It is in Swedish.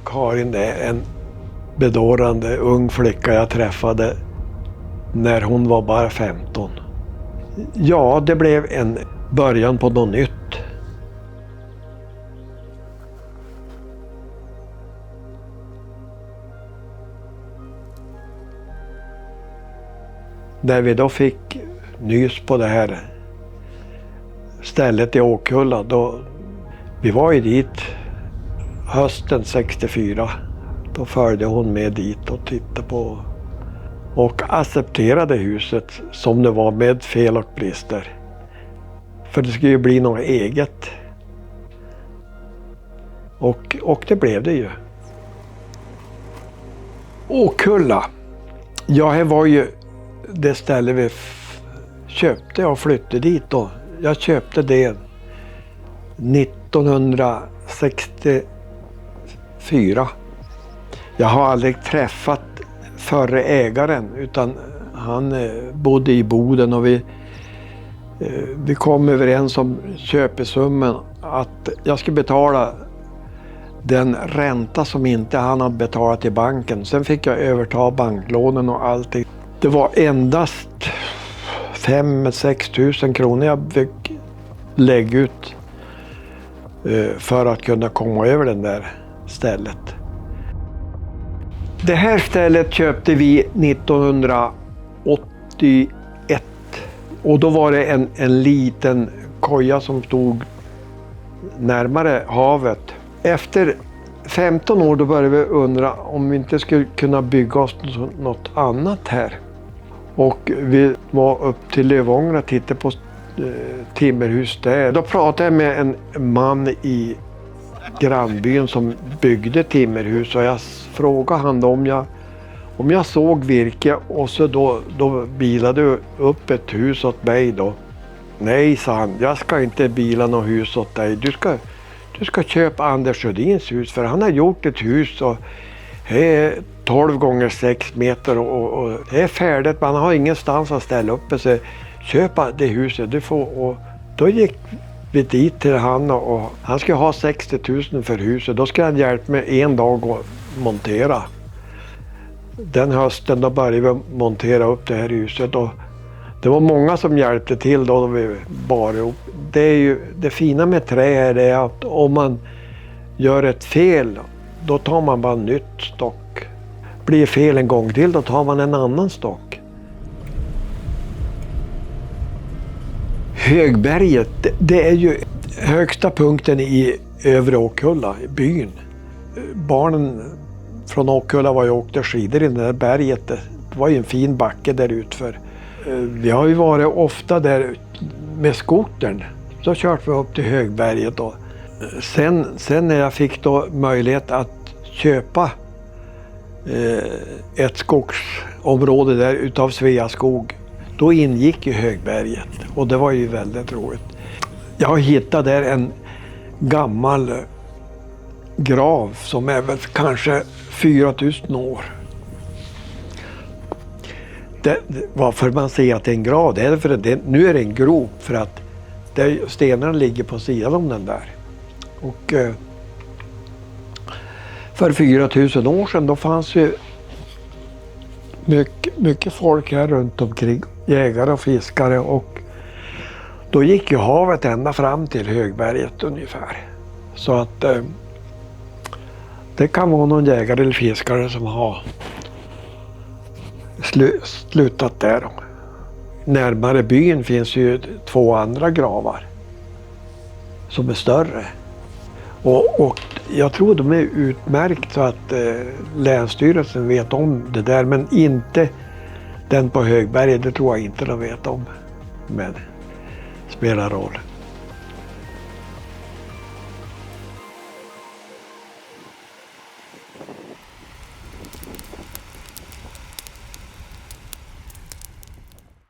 Karin är en bedårande ung flicka jag träffade när hon var bara 15. Ja, det blev en början på något nytt. När vi då fick nys på det här stället i Åkulla, vi var ju dit hösten 64. Då följde hon med dit och tittade på och accepterade huset som det var med fel och brister. För det skulle ju bli något eget. Och det blev det ju. Åkulla. Ja, här var ju det ställe vi köpte och flyttade dit då. Jag köpte det 1964. Jag har aldrig träffat förre ägaren, utan han bodde i Boden och vi kom överens om köpesumman att jag skulle betala den ränta som inte han hade betalat till banken. Sen fick jag överta banklånen och allting. Det var endast 5-6 000 kronor jag fick lägga ut för att kunna komma över den där stället. Det här stället köpte vi 1981 och då var det en liten koja som stod närmare havet. Efter 15 år då började vi undra om vi inte skulle kunna bygga oss något annat här. Och vi var upp till Lövånger och tittade på timmerhus där. Då pratade jag med en man i grannbyn som byggde timmerhus och jag frågade han om jag såg virke och så då bilade upp ett hus åt mig då. Nej, sa han, jag ska inte bila något hus åt dig. Du ska köpa Anders Sjödins hus, för han har gjort ett hus och det är 12 gånger 6 meter och det är färdigt, man har ingenstans att ställa upp sig. Köpa det huset du får. Och då gick vi dit till han och han skulle ha 60 000 för huset. Då skulle han hjälpa mig en dag att montera. Den hösten då började vi montera upp det här huset och det var många som hjälpte till då vi bar ihop. Det är ju det fina med trä är att om man gör ett fel då tar man bara nytt stock. Blir fel en gång till då tar man en annan stock. Högberget, det är ju högsta punkten i övre Åkulla, i byn. Barnen från Åkulla var ju åkte skidor i det där berget. Det var ju en fin backe där utför. Vi har ju varit ofta där med skotern. Så körde vi upp till Högberget då. Sen när jag fick då möjlighet att köpa ett skogsområde där utav Sveaskog, då ingick ju Högberget och det var ju väldigt roligt. Jag hittade där en gammal grav som är väl kanske 4000 år. Varför man säger att det är en grav, det är för att nu är det en grop för att stenarna ligger på sidan om den där. Och för 4000 år sedan då fanns ju mycket folk här runt omkring, jägare och fiskare, och då gick ju havet ända fram till Högberget ungefär. Så att det kan vara någon jägare eller fiskare som har slutat där. Närmare byn finns ju 2 andra gravar som är större. Och jag tror de är utmärkt så att länsstyrelsen vet om det där, men inte den på Högberget, det tror jag inte de vet om. Men det spelar roll.